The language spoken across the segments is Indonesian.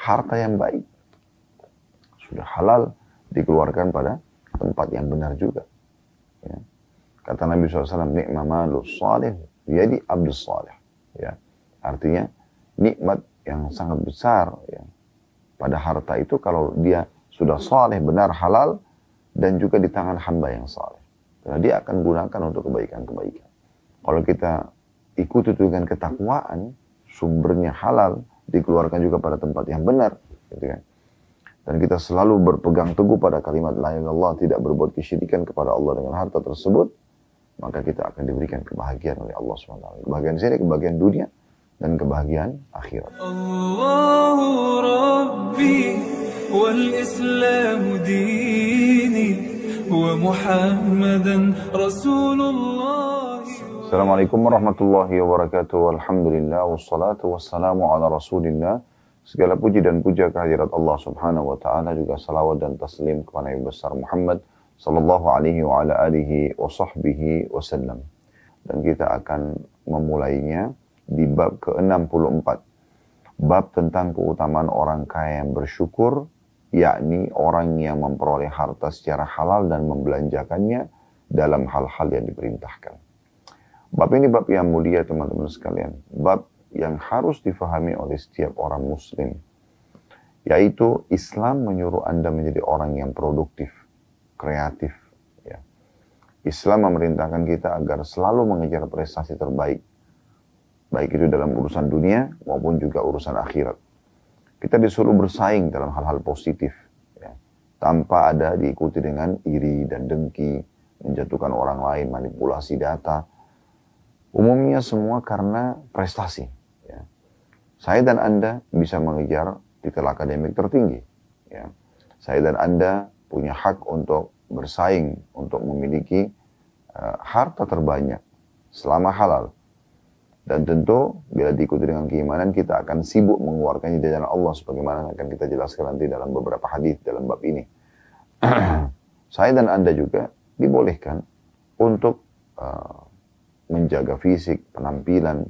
harta yang baik. Sudah halal dikeluarkan pada tempat yang benar juga. Ya. Kata Nabi SAW, ni'ma malus salih biyadi abdus salih. Ya. Artinya, nikmat yang sangat besar ya, pada harta itu kalau dia sudah saleh, benar, halal, dan juga di tangan hamba yang saleh. Karena dia akan gunakan untuk kebaikan-kebaikan. Kalau kita ikuti dengan ketakwaan, sumbernya halal, dikeluarkan juga pada tempat yang benar. Gitu kan. Dan kita selalu berpegang teguh pada kalimat la ilaha illallah, tidak berbuat kesyirikan kepada Allah dengan harta tersebut, maka kita akan diberikan kebahagiaan oleh Allah SWT. Kebahagiaan sini, kebahagiaan dunia, dan kebahagiaan akhirat. Allahu Rabbi wal Islam dini wa Muhammadan Rasulullah. Assalamualaikum warahmatullahi wabarakatuh. Alhamdulillah wassalatu wassalamu ala Rasulillah. Segala puji dan puja kehadirat Allah Subhanahu wa taala, juga salawat dan taslim kepada Nabi besar Muhammad sallallahu alaihi wa ala alihi wa sahbihi wasallam. Dan kita akan memulainya di bab ke-64. Bab tentang keutamaan orang kaya yang bersyukur, yakni orang yang memperoleh harta secara halal dan membelanjakannya dalam hal-hal yang diperintahkan. Bab ini bab yang mulia teman-teman sekalian. Bab yang harus difahami oleh setiap orang muslim. Yaitu Islam menyuruh Anda menjadi orang yang produktif, kreatif. Ya. Islam memerintahkan kita agar selalu mengejar prestasi terbaik. Baik itu dalam urusan dunia maupun juga urusan akhirat. Kita disuruh bersaing dalam hal-hal positif. Ya. Tanpa ada diikuti dengan iri dan dengki, menjatuhkan orang lain, manipulasi data. Umumnya semua karena prestasi. Ya. Saya dan Anda bisa mengejar titel akademik tertinggi. Ya. Saya dan Anda punya hak untuk bersaing, untuk memiliki harta terbanyak selama halal. Dan tentu bila diikuti dengan keimanan, kita akan sibuk mengeluarkannya di jalan Allah sebagaimana akan kita jelaskan nanti dalam beberapa hadis dalam bab ini. Saya dan Anda juga dibolehkan untuk menjaga fisik, penampilan,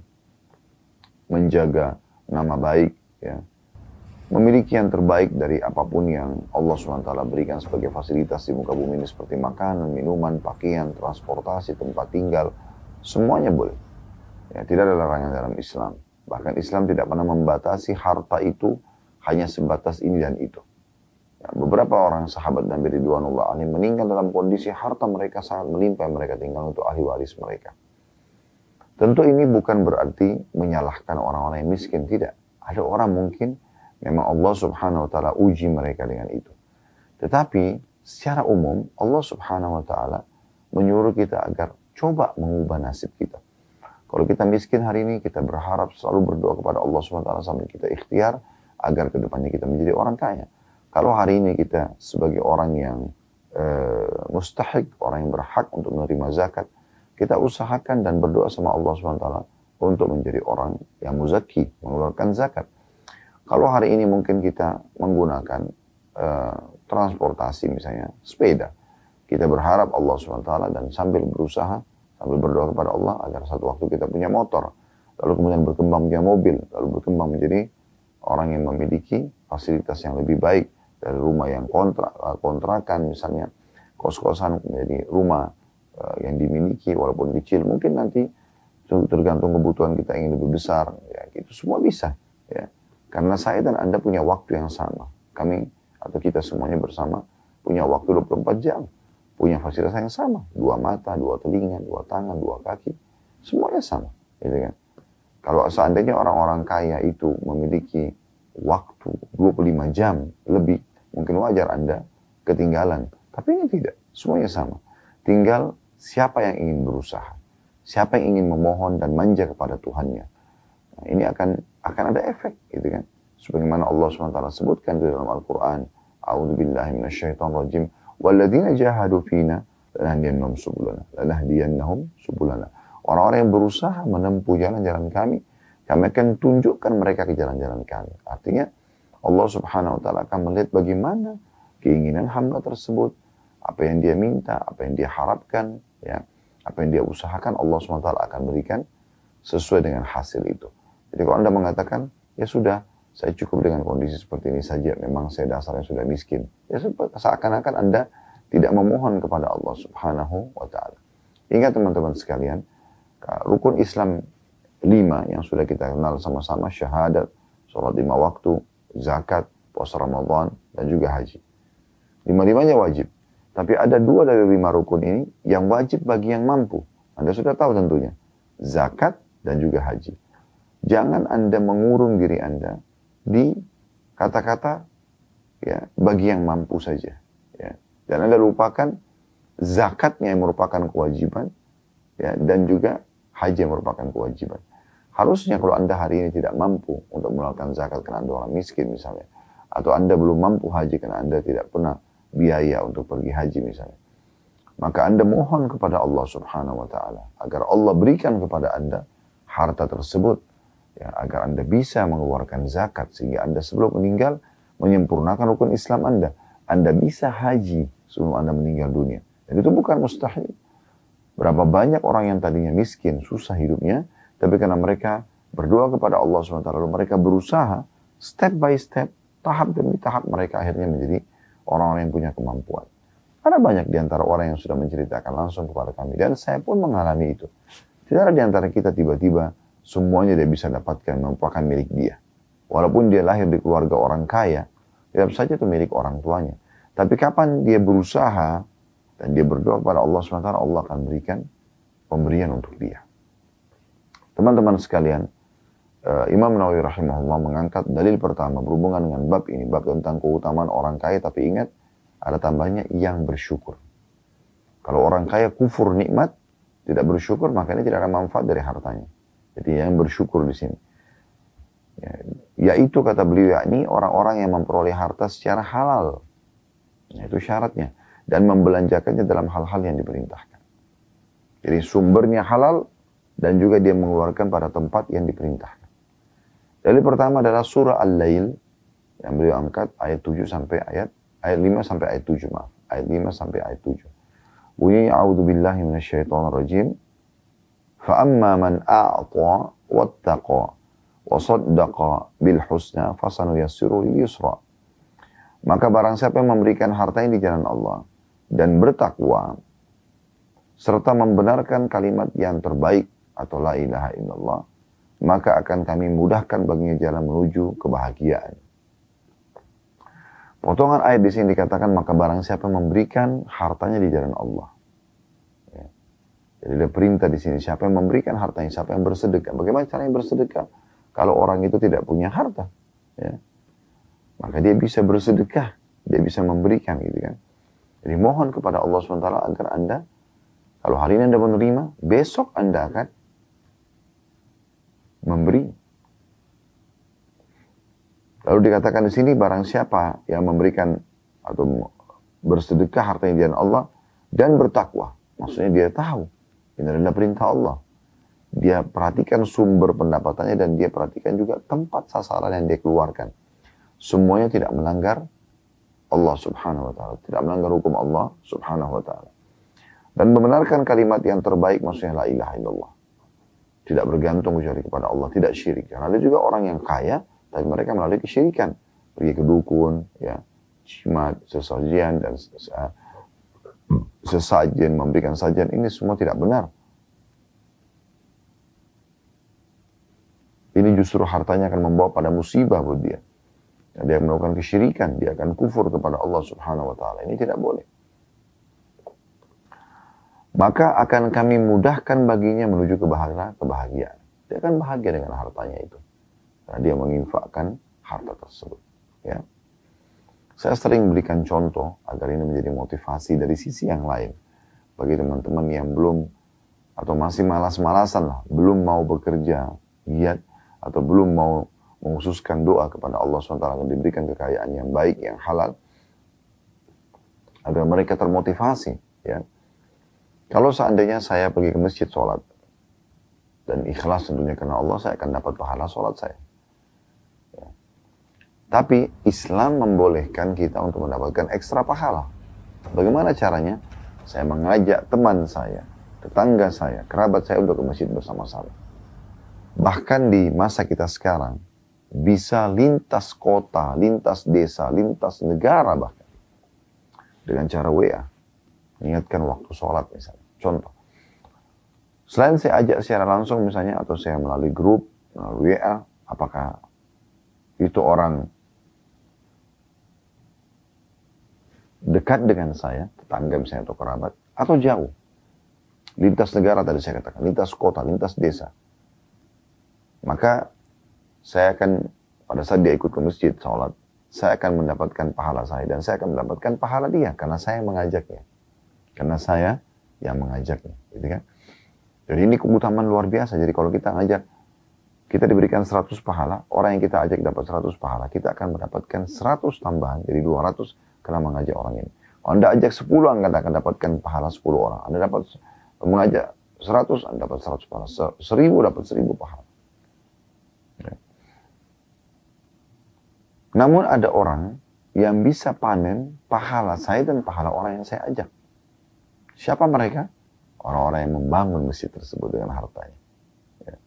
menjaga nama baik, ya. Memiliki yang terbaik dari apapun yang Allah SWT berikan sebagai fasilitas di muka bumi ini seperti makanan, minuman, pakaian, transportasi, tempat tinggal, semuanya boleh. Ya, tidak ada larangan dalam Islam. Bahkan Islam tidak pernah membatasi harta itu hanya sebatas ini dan itu. Ya, beberapa orang sahabat Nabi Ridwanullah alaihim meninggal dalam kondisi harta mereka sangat melimpah, mereka tinggal untuk ahli waris mereka. Tentu ini bukan berarti menyalahkan orang-orang yang miskin, tidak. Ada orang mungkin memang Allah Subhanahu wa taala uji mereka dengan itu. Tetapi secara umum Allah Subhanahu wa taala menyuruh kita agar coba mengubah nasib kita. Kalau kita miskin hari ini, kita berharap selalu berdoa kepada Allah SWT sambil kita ikhtiar agar kedepannya kita menjadi orang kaya. Kalau hari ini kita sebagai orang yang mustahik, orang yang berhak untuk menerima zakat, kita usahakan dan berdoa sama Allah SWT untuk menjadi orang yang muzaki, mengeluarkan zakat. Kalau hari ini mungkin kita menggunakan transportasi misalnya, sepeda, kita berharap Allah SWT dan sambil berusaha, sambil berdoa kepada Allah agar satu waktu kita punya motor, lalu kemudian berkembang punya mobil, lalu berkembang menjadi orang yang memiliki fasilitas yang lebih baik dari rumah yang kontrakan misalnya, kos-kosan menjadi rumah yang dimiliki walaupun kecil, mungkin nanti tergantung kebutuhan kita ingin lebih besar, ya itu semua bisa, ya karena saya dan Anda punya waktu yang sama, kami atau kita semuanya bersama punya waktu 24 jam. Punya fasilitas yang sama, 2 mata, 2 telinga, 2 tangan, 2 kaki, semuanya sama, gitu kan. Kalau seandainya orang-orang kaya itu memiliki waktu 25 jam lebih, mungkin wajar Anda ketinggalan, tapi ini tidak, semuanya sama. Tinggal siapa yang ingin berusaha, siapa yang ingin memohon dan manja kepada Tuhannya. Nah, ini akan ada efek, gitu kan. Sebagaimana Allah SWT sebutkan di dalam Al-Quran, A'udzubillahi minasyaitonirrajim. Walladzina jahadu fina lanahdiyannahum subulana. Orang-orang yang berusaha menempuh jalan-jalan kami akan tunjukkan mereka ke jalan-jalan kami. Artinya Allah Subhanahu wa taala akan melihat bagaimana keinginan hamba tersebut, apa yang dia minta, apa yang dia harapkan, ya, apa yang dia usahakan, Allah Subhanahu wa taala akan berikan sesuai dengan hasil itu. Jadi kalau Anda mengatakan, ya sudah, saya cukup dengan kondisi seperti ini saja, memang saya dasarnya sudah miskin. Ya seakan-akan Anda tidak memohon kepada Allah Subhanahu wa Ta'ala. Ingat teman-teman sekalian, rukun Islam 5 yang sudah kita kenal sama-sama, syahadat, sholat 5 waktu, zakat, puasa Ramadan, dan juga haji. 5-5-nya wajib. Tapi ada 2 dari 5 rukun ini yang wajib bagi yang mampu. Anda sudah tahu tentunya. Zakat dan juga haji. Jangan Anda mengurung diri Anda di kata-kata ya, bagi yang mampu saja. Ya. Dan Anda lupakan zakatnya yang merupakan kewajiban, ya, dan juga haji yang merupakan kewajiban. Harusnya kalau Anda hari ini tidak mampu untuk mengeluarkan zakat karena Anda orang miskin misalnya, atau Anda belum mampu haji karena Anda tidak pernah biaya untuk pergi haji misalnya, maka Anda mohon kepada Allah Subhanahu wa Ta'ala agar Allah berikan kepada Anda harta tersebut, ya, agar Anda bisa mengeluarkan zakat sehingga Anda sebelum meninggal menyempurnakan rukun Islam Anda. Anda bisa haji sebelum Anda meninggal dunia. Dan itu bukan mustahil. Berapa banyak orang yang tadinya miskin, susah hidupnya, tapi karena mereka berdoa kepada Allah SWT, lalu mereka berusaha step by step, tahap demi tahap, mereka akhirnya menjadi orang-orang yang punya kemampuan. Ada banyak di antara orang yang sudah menceritakan langsung kepada kami, dan saya pun mengalami itu. Tidak ada di antara kita tiba-tiba semuanya dia bisa dapatkan, merupakan milik dia. Walaupun dia lahir di keluarga orang kaya, tetap saja itu milik orang tuanya. Tapi kapan dia berusaha dan dia berdoa kepada Allah SWT, Allah akan berikan pemberian untuk dia. Teman-teman sekalian, Imam Nawawi rahimahullah mengangkat dalil pertama berhubungan dengan bab ini, bab tentang keutamaan orang kaya, tapi ingat ada tambahnya yang bersyukur. Kalau orang kaya kufur nikmat, tidak bersyukur, maka ini tidak ada manfaat dari hartanya. Jadi yang bersyukur di sini, yaitu kata beliau, yakni orang-orang yang memperoleh harta secara halal. Itu syaratnya. Dan membelanjakannya dalam hal-hal yang diperintahkan. Jadi sumbernya halal dan juga dia mengeluarkan pada tempat yang diperintahkan. Dalil pertama adalah surah Al-Lail yang beliau angkat ayat 7 sampai ayat 5 sampai ayat 7, maaf. Ayat 5 sampai ayat 7. Bunyi a'udzubillahi minasyaitonirrajim. Fa amma man a'ta wattaqa wa saddaqa bil husna fasanuyassiru lil yusra. Maka barang siapa yang memberikan hartanya di jalan Allah dan bertakwa serta membenarkan kalimat yang terbaik atau la ilaha illallah, maka akan kami mudahkan baginya jalan menuju kebahagiaan. Potongan ayat di sini dikatakan maka barang siapa yang memberikan hartanya di jalan Allah. Ya. Jadi ada perintah di sini, siapa yang memberikan hartanya, siapa yang bersedekah. Bagaimana caranya bersedekah? Kalau orang itu tidak punya harta, ya, maka dia bisa bersedekah, dia bisa memberikan gitu kan. Jadi mohon kepada Allah SWT agar Anda, kalau hari ini Anda menerima, besok Anda akan memberi. Lalu dikatakan di sini barang siapa yang memberikan atau bersedekah hartanya di jalan Allah dan bertakwa. Maksudnya dia tahu ini adalah perintah Allah. Dia perhatikan sumber pendapatannya dan dia perhatikan juga tempat sasaran yang dia keluarkan. Semuanya tidak melanggar Allah Subhanahu wa Ta'ala, tidak melanggar hukum Allah Subhanahu wa Ta'ala. Dan membenarkan kalimat yang terbaik, maksudnya la ilaha illallah. Tidak bergantung kecuali kepada Allah, tidak syirik. Karena ada juga orang yang kaya, tapi mereka melalui kesyirikan. Pergi ke dukun, ya, jimat, sesajian, dan sesajen, memberikan sajian, ini semua tidak benar. Ini justru hartanya akan membawa pada musibah buat dia. Dia melakukan kesyirikan, dia akan kufur kepada Allah Subhanahu wa Ta'ala. Ini tidak boleh. Maka akan kami mudahkan baginya menuju kebahagiaan. Dia akan bahagia dengan hartanya itu. Karena dia menginfakkan harta tersebut. Ya. Saya sering berikan contoh agar ini menjadi motivasi dari sisi yang lain. Bagi teman-teman yang belum atau masih malas-malasan lah, belum mau bekerja giat atau belum mau mengkhususkan doa kepada Allah SWT agar diberikan kekayaan yang baik, yang halal, agar mereka termotivasi. Ya. Kalau seandainya saya pergi ke masjid sholat, dan ikhlas tentunya karena Allah, saya akan dapat pahala sholat saya. Ya. Tapi Islam membolehkan kita untuk mendapatkan ekstra pahala. Bagaimana caranya? Saya mengajak teman saya, tetangga saya, kerabat saya untuk ke masjid bersama-sama. Bahkan di masa kita sekarang, bisa lintas kota, lintas desa, lintas negara bahkan. Dengan cara WA. Ingatkan waktu sholat misalnya. Contoh. Selain saya ajak secara langsung misalnya, atau saya melalui grup, melalui WA, apakah itu orang dekat dengan saya, tetangga misalnya atau kerabat, atau jauh. Lintas negara tadi saya katakan, lintas kota, lintas desa. Maka saya akan, pada saat dia ikut ke masjid, sholat, saya akan mendapatkan pahala saya, dan saya akan mendapatkan pahala dia, karena saya mengajaknya. Karena saya yang mengajaknya, gitu kan. Jadi ini keutamaan luar biasa. Jadi kalau kita ngajak, kita diberikan 100 pahala, orang yang kita ajak dapat 100 pahala, kita akan mendapatkan 100 tambahan, jadi 200 karena mengajak orang ini. Kalau Anda ajak 10, Anda akan dapatkan pahala 10 orang. Anda dapat mengajak 100, Anda dapat 100 pahala. 1000 dapat 1000 pahala. Ya. Namun ada orang yang bisa panen pahala saya dan pahala orang yang saya ajak. Siapa mereka? Orang-orang yang membangun masjid tersebut dengan hartanya. Ya.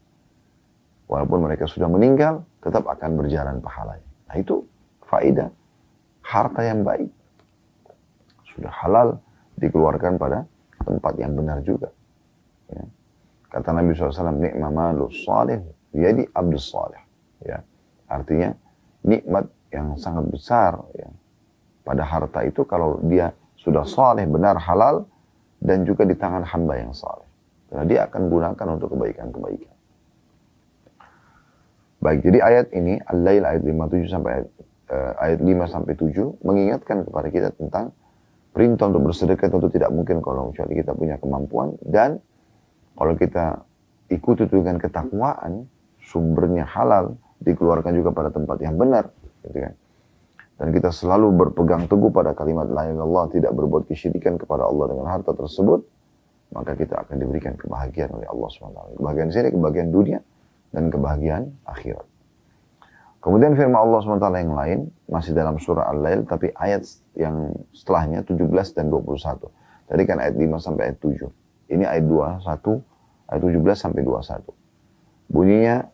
Walaupun mereka sudah meninggal, tetap akan berjalan pahalanya. Nah itu faedah harta yang baik. Sudah halal dikeluarkan pada tempat yang benar juga. Ya. Kata Nabi SAW, ni'ma malus salih biyadi abdus salih. Ya. Artinya, nikmat yang sangat besar ya, pada harta itu kalau dia sudah saleh, benar, halal, dan juga di tangan hamba yang saleh. Karena dia akan gunakan untuk kebaikan-kebaikan. Baik, jadi ayat ini, Al-Lail ayat 57 sampai ayat 5 sampai 7 mengingatkan kepada kita tentang perintah untuk bersedekah. Tentu tidak mungkin kalau kecuali kita punya kemampuan, dan kalau kita ikuti dengan ketakwaan, sumbernya halal, dikeluarkan juga pada tempat yang benar, gitu kan. Dan kita selalu berpegang teguh pada kalimat la ilaha illallah, tidak berbuat kesyirikan kepada Allah dengan harta tersebut, maka kita akan diberikan kebahagiaan oleh Allah SWT. Kebahagiaan sini, kebahagiaan dunia, dan kebahagiaan akhirat. Kemudian firman Allah SWT yang lain, masih dalam surah Al-Lail, tapi ayat yang setelahnya 17 dan 21. Tadi kan ayat 5 sampai ayat 7. Ini ayat 21, ayat 17 sampai 21. Bunyinya,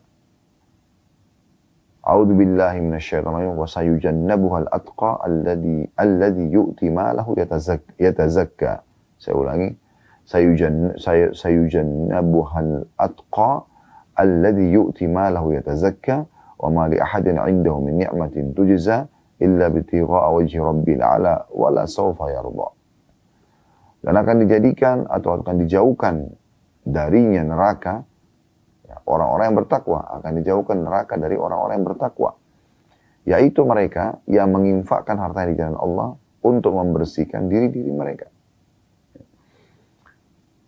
A'udzu billahi minasyaitonir rajim wa sayujannabuhal atqa alladhi yu'ti malahu yatazakka. Saya ulangi. Sayujannabuhal atqa alladhi yu'ti malahu yatazakka wa ma li ahadin 'indahu min ni'matin tujza illa bitigha'a wajhi rabbil 'ala wa la sawfa yarda. Dan akan dijadikan atau akan dijauhkan darinya neraka. Orang-orang yang bertakwa akan dijauhkan neraka dari orang-orang yang bertakwa. Yaitu mereka yang menginfakkan harta di jalan Allah untuk membersihkan diri-diri mereka.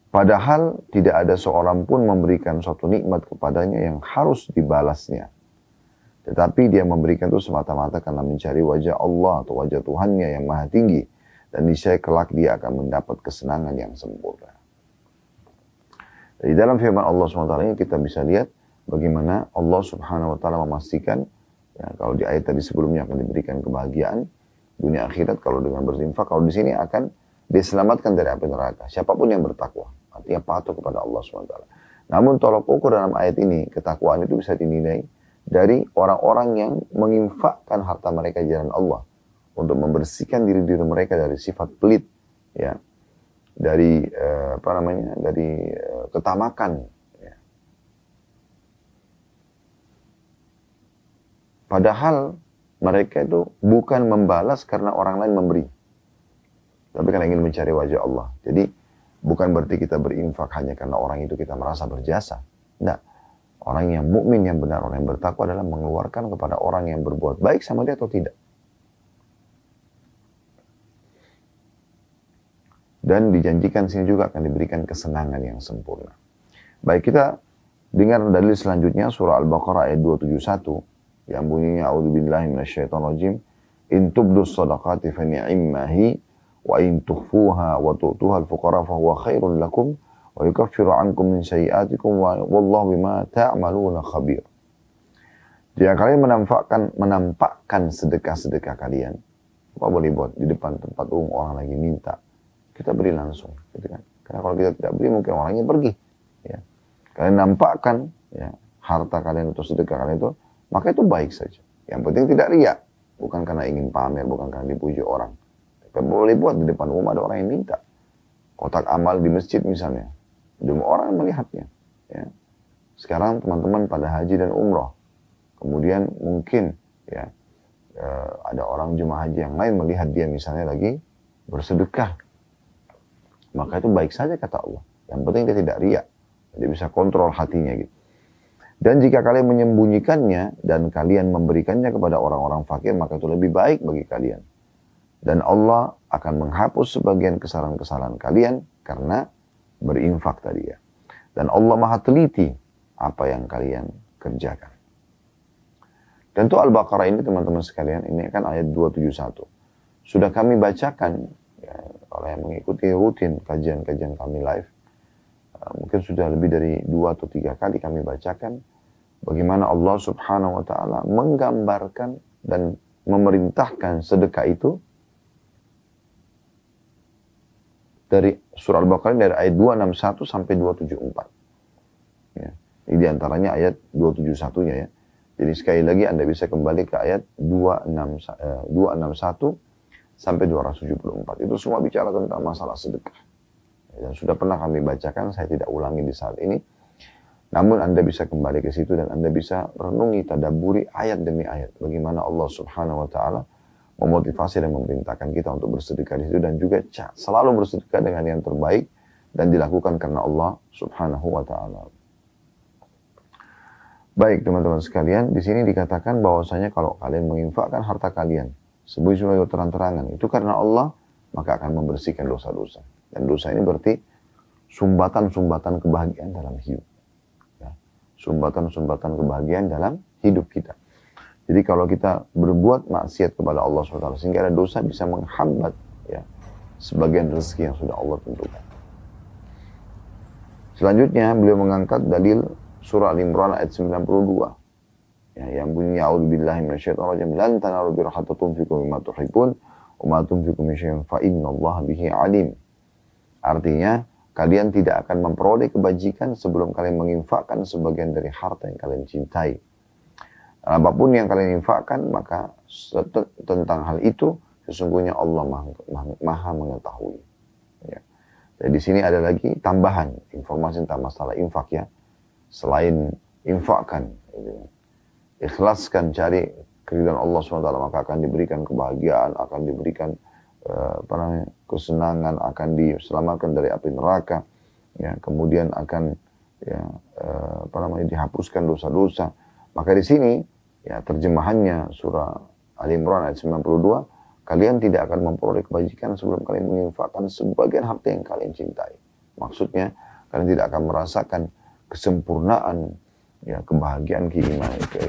Padahal tidak ada seorang pun memberikan suatu nikmat kepadanya yang harus dibalasnya. Tetapi dia memberikan itu semata-mata karena mencari wajah Allah atau wajah Tuhannya yang maha tinggi. Dan niscaya kelak dia akan mendapat kesenangan yang sempurna. Di dalam firman Allah SWT ini kita bisa lihat bagaimana Allah Subhanahu Wa Taala memastikan, ya, kalau di ayat tadi sebelumnya akan diberikan kebahagiaan dunia akhirat kalau dengan berinfak, kalau di sini akan diselamatkan dari api neraka. Siapapun yang bertakwa, artinya patuh kepada Allah SWT. Namun tolok ukur dalam ayat ini, ketakwaan itu bisa dinilai dari orang-orang yang menginfakkan harta mereka di jalan Allah untuk membersihkan diri-diri mereka dari sifat pelit, ya. Dari ketamakan. Ya. Padahal mereka itu bukan membalas karena orang lain memberi, tapi karena ingin mencari wajah Allah. Jadi bukan berarti kita berinfak hanya karena orang itu kita merasa berjasa. Tidak. Orang yang mukmin yang benar, orang yang bertakwa adalah mengeluarkan kepada orang yang berbuat baik sama dia atau tidak. Dan dijanjikan sini juga akan diberikan kesenangan yang sempurna. Baik, kita dengar dalil selanjutnya surah Al-Baqarah ayat 271 yang bunyinya a'udzubillahi minasyaitonirrajim in tubdus shadaqati fa ni'mahi wa in tukhfuha wa tu'tuha al-fuqara fa huwa khairul lakum wa yukaffiru 'ankum min sayyi'atikum wallahu bima ta'maluna khabir. Jika kalian menampakkan sedekah-sedekah kalian, apa boleh buat di depan tempat umum orang lagi minta, kita beri langsung, gitu kan? Karena kalau kita tidak beri mungkin orangnya pergi. Ya. Kalian nampakkan ya, harta kalian atau sedekah kalian itu maka itu baik saja. Yang penting tidak riak, bukan karena ingin pamer, bukan karena dipuji orang. Tapi boleh buat di depan umum, ada orang yang minta. Kotak amal di masjid misalnya, demi orang melihatnya. Ya. Sekarang teman-teman pada haji dan umroh, kemudian mungkin ya ada orang jemaah haji yang lain melihat dia misalnya lagi bersedekah, maka itu baik saja kata Allah. Yang penting dia tidak riak, dia bisa kontrol hatinya gitu. Dan jika kalian menyembunyikannya dan kalian memberikannya kepada orang-orang fakir, maka itu lebih baik bagi kalian. Dan Allah akan menghapus sebagian kesalahan-kesalahan kalian karena berinfak tadi ya. Dan Allah maha teliti apa yang kalian kerjakan. Tentu Al-Baqarah ini teman-teman sekalian, ini kan ayat 271. Sudah kami bacakan, ya, kalau yang mengikuti rutin kajian-kajian kami live, mungkin sudah lebih dari 2 atau 3 kali kami bacakan bagaimana Allah subhanahu wa ta'ala menggambarkan dan memerintahkan sedekah itu dari surah Al-Baqarah dari ayat 261 sampai 274. Ya. Ini diantaranya ayat 271-nya ya. Jadi sekali lagi Anda bisa kembali ke ayat 261 sampai 274. Itu semua bicara tentang masalah sedekah. Dan sudah pernah kami bacakan, saya tidak ulangi di saat ini. Namun Anda bisa kembali ke situ dan Anda bisa renungi, tadabburi ayat demi ayat. Bagaimana Allah subhanahu wa ta'ala memotivasi dan memerintahkan kita untuk bersedekah di situ. Dan juga selalu bersedekah dengan yang terbaik dan dilakukan karena Allah subhanahu wa ta'ala. Baik teman-teman sekalian, di sini dikatakan bahwasanya kalau kalian menginfakkan harta kalian sebagai terang-terangan, itu karena Allah, maka akan membersihkan dosa-dosa. Dan dosa ini berarti sumbatan-sumbatan kebahagiaan dalam hidup. Ya. Sumbatan-sumbatan kebahagiaan dalam hidup kita. Jadi kalau kita berbuat maksiat kepada Allah SWT, sehingga ada dosa bisa menghambat ya, sebagian rezeki yang sudah Allah tentukan. Selanjutnya beliau mengangkat dalil surah Al-Imran ayat 92. Ya, yang bunyinya a'udzubillahi minasyaitonirrajim lan tanalu birra hatta tunfiqu mimma tuhibbun wa ma tunfiqu min syai'in fa innallaha bihi alim. Artinya kalian tidak akan memperoleh kebajikan sebelum kalian menginfakkan sebagian dari harta yang kalian cintai. Dan apapun yang kalian infakkan, maka tentang hal itu sesungguhnya Allah maha mengetahui. Ya. Jadi di sini ada lagi tambahan informasi tentang masalah infak ya. Selain infakkan, ikhlaskan, cari keridhaan Allah SWT, maka akan diberikan kebahagiaan, akan diberikan kesenangan, akan diselamatkan dari api neraka, ya, kemudian akan ya, dihapuskan dosa-dosa. Maka di sini ya terjemahannya surah Al-Imran ayat 92, kalian tidak akan memperoleh kebajikan sebelum kalian menginfakkan sebagian harta yang kalian cintai. Maksudnya kalian tidak akan merasakan kesempurnaan ya, kebahagiaan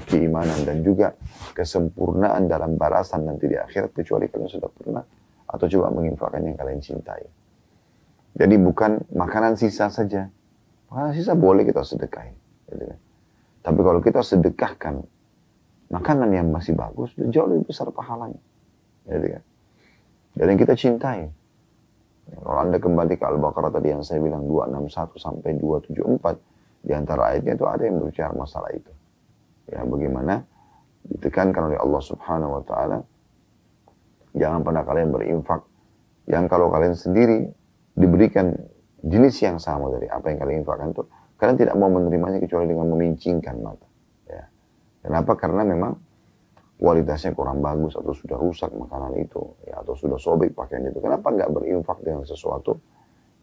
keimanan dan juga kesempurnaan dalam balasan nanti di akhirat kecuali kalian sudah pernah atau coba menginfakkan yang kalian cintai. Jadi bukan makanan sisa saja. Makanan sisa boleh kita sedekahin. Gitu kan. Tapi kalau kita sedekahkan makanan yang masih bagus, jauh lebih besar pahalanya. Gitu kan. Dan yang kita cintai. Kalau Anda kembali ke Al-Baqarah tadi yang saya bilang 261 sampai 274, di antara ayatnya itu ada yang berbicara masalah itu. Ya, bagaimana ditekankan oleh Allah Subhanahu wa taala, jangan pernah kalian berinfak yang kalau kalian sendiri diberikan jenis yang sama dari apa yang kalian infakkan itu, kalian tidak mau menerimanya kecuali dengan memincingkan mata. Ya. Kenapa? Karena memang kualitasnya kurang bagus atau sudah rusak makanan itu, ya, atau sudah sobek pakaian itu. Kenapa nggak berinfak dengan sesuatu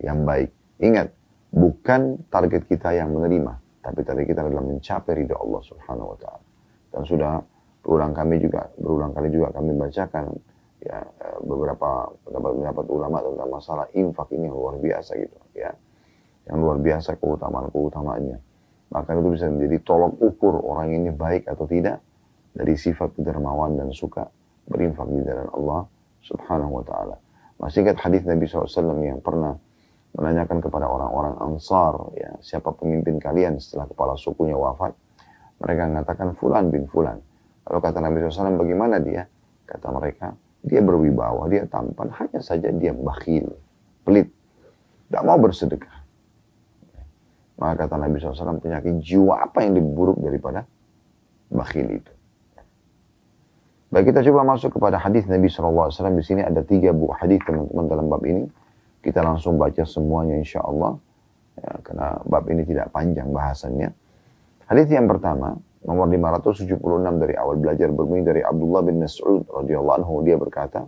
yang baik? Ingat, bukan target kita yang menerima, tapi target kita adalah mencapai ridha Allah Subhanahu wa taala. Dan sudah berulang kali juga kami bacakan ya beberapa pendapat ulama tentang masalah infak ini yang luar biasa gitu ya. Yang luar biasa keutamaannya. Maka itu bisa menjadi tolok ukur orang ini baik atau tidak dari sifat kedermawan dan suka berinfak di jalan Allah Subhanahu wa taala. Masih ingat hadis Nabi SAW yang pernah menanyakan kepada orang-orang Ansar, ya, siapa pemimpin kalian setelah kepala sukunya wafat? Mereka mengatakan Fulan bin Fulan. Lalu kata Nabi SAW, bagaimana dia? Kata mereka, dia berwibawa, dia tampan, hanya saja dia bakhil, pelit, tidak mau bersedekah. Maka kata Nabi SAW, penyakit jiwa apa yang lebih buruk daripada bakhil itu. Baik, kita coba masuk kepada hadis Nabi SAW. Di sini ada 3 buah hadis teman-teman dalam bab ini. Kita langsung baca semuanya insya Allah. Ya, karena bab ini tidak panjang bahasannya. Hadis yang pertama, nomor 576 dari awal belajar, berbunyi dari Abdullah bin Mas'ud radhiyallahu anhu. Dia berkata,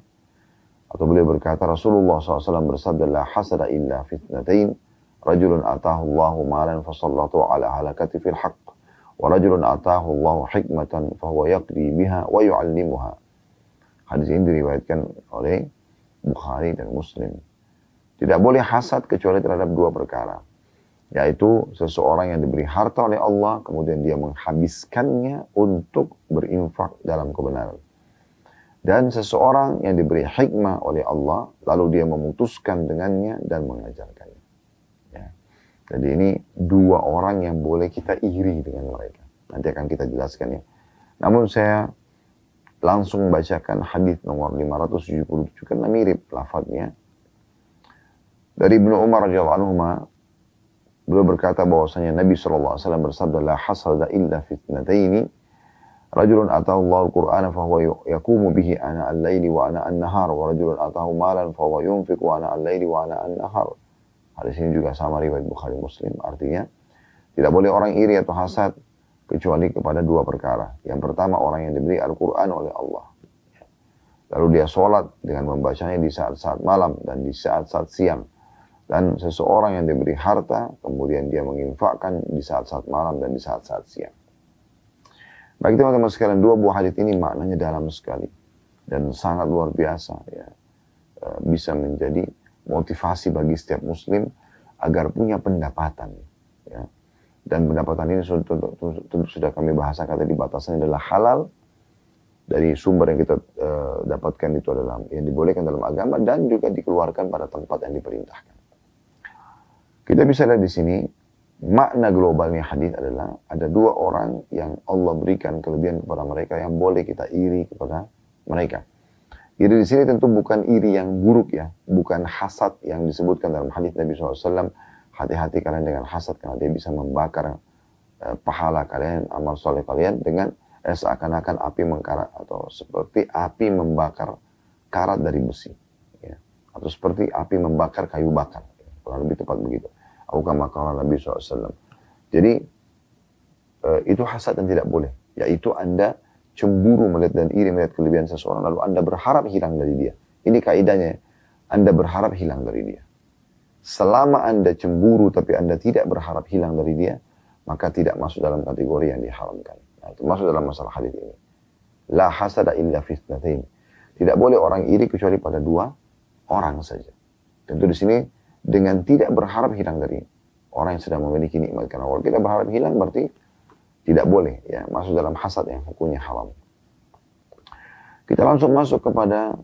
atau beliau berkata, Rasulullah SAW bersabda, la hasada illa fitnatain, rajulun atahu Allahu malan fasallatu ala halakati fil haqq. وَرَجُلٌ آتَاهُ اللَّهُ حِكْمَةً فَهُوَ يَقْضِي بِهَا وَيُعَلِّمُهَا. Hadis ini diriwayatkan oleh Bukhari dan Muslim. Tidak boleh hasad kecuali terhadap 2 perkara. Yaitu seseorang yang diberi harta oleh Allah, kemudian dia menghabiskannya untuk berinfak dalam kebenaran. Dan seseorang yang diberi hikmah oleh Allah, lalu dia memutuskan dengannya dan mengajarkannya. Jadi ini 2 orang yang boleh kita iri dengan mereka. Nanti akan kita jelaskan ya. Namun saya langsung bacakan hadis nomor 577 karena mirip lafadznya. Dari Ibnu Umar radhiyallahu anhu, beliau berkata bahwasanya Nabi SAW bersabda, la hasada illa fitnataini, rajulun atahu Allahu al-Qur'ana fahuwa yaqumu bihi ana al-laili wa ana an-nahar, wa rajulun atahu malan fahuwa yunfiqu ana al-laili wa ana an-nahar. Hadis ini juga sama riwayat Bukhari Muslim. Artinya, tidak boleh orang iri atau hasad kecuali kepada 2 perkara. Yang pertama, orang yang diberi Al-Quran oleh Allah. Lalu dia sholat dengan membacanya di saat-saat malam dan di saat-saat siang. Dan seseorang yang diberi harta, kemudian dia menginfakkan di saat-saat malam dan di saat-saat siang. Bagi teman-teman sekalian, 2 buah hadis ini maknanya dalam sekali. Dan sangat luar biasa. Ya. Bisa menjadi motivasi bagi setiap muslim agar punya pendapatan. Ya. Dan pendapatan ini tentu sudah kami bahasakan tadi, batasannya adalah halal. Dari sumber yang kita dapatkan itu adalah yang dibolehkan dalam agama dan juga dikeluarkan pada tempat yang diperintahkan. Kita bisa lihat di sini, makna globalnya hadis adalah ada 2 orang yang Allah berikan kelebihan kepada mereka yang boleh kita iri kepada mereka. Iri di sini tentu bukan iri yang buruk ya, bukan hasad yang disebutkan dalam hadis Nabi SAW. Hati-hati kalian dengan hasad karena dia bisa membakar pahala kalian, amal soleh kalian dengan seakan-akan api mengkarat atau seperti api membakar karat dari besi, ya. Atau seperti api membakar kayu bakar, kurang lebih tepat begitu. Atau kama qala Nabi SAW. Jadi itu hasad yang tidak boleh, yaitu Anda cemburu melihat dan iri melihat kelebihan seseorang, lalu Anda berharap hilang dari dia. Ini kaidahnya, Anda berharap hilang dari dia. Selama Anda cemburu tapi Anda tidak berharap hilang dari dia, maka tidak masuk dalam kategori yang diharamkan. Nah, itu masuk dalam masalah hadis ini. La hasada illa fitnatain. Tidak boleh orang iri kecuali pada 2 orang saja. Tentu di sini dengan tidak berharap hilang dari orang yang sedang memiliki nikmat. Karena kalau kita berharap hilang berarti tidak boleh, ya, masuk dalam hasad yang hukumnya haram. Kita langsung masuk kepada